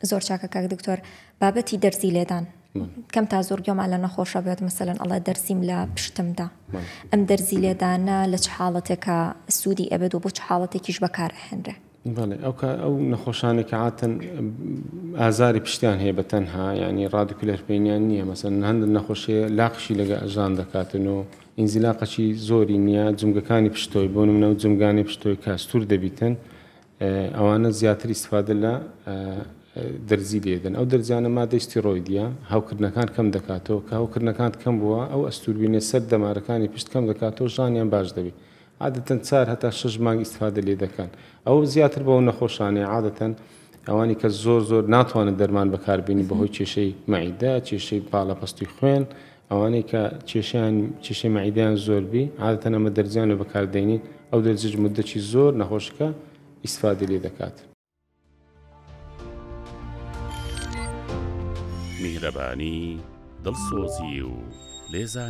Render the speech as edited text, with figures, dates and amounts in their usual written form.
زۆر چاکە کاک دکتۆر بابەتی دەرزی لێدان کەم تا زۆر گوێمان لە نەخۆشە بێت مەسەلەن ئەڵێ دەرزیم لە پشتمدا ئەم دەرزی لێدانە لە چ حاڵەتێکە سوودی ئەبێت و بۆ چ حاڵەتێکیش بەکارهێنرێ؟ بەڵێ ئەو نەخۆشانێک عادەتەن ئازاری پشتیان هەیە بە تەنها ینی ڕادیکولەر پێینیان نییە مەسەن هەندێک نەخۆشیە لاقشی لەگە ئەژان دەکاتن و ئینزیلاقەکی زۆری نییە جمگەکانی پشتۆی بۆ نمونە و جمگانی پشتۆی کاستور دەبیتن ئەوانە زیاتر ئیسفادە لە دەرزی لێدەن ئەو دەرزیانە مادەی ستیڕۆیدیە هاوکردنەکان کەم دەکاتەوە کە هاوکردنەکان کەم بووە ئەو ئەستوربینێ سەر دەمارەکانی پشت کەم دەکاتەوە ژانیان باش دەبێت عادەتەن 4 هەتا 6 مانگ ئیسفادە لێ دەکەن ئەو زیاتر بەو نەخۆشانەیە عادەتەن ئەوانی کە زۆر ناتوانن دەرمان بەکاربێنی بەهۆی کێشەی مەعیدە کێشەی باڵەپەستی خوێن ئەوانەی کە کێشەی مەعیدەیان زۆربی عادەتەن ئەمە دەرزیان لە بەکاردێنین ئەو دەرزیش مودەتی زۆر نەخۆشەکە ئیسفادە لێ دەکات. میهرەبانی دڵسۆزی و لێزان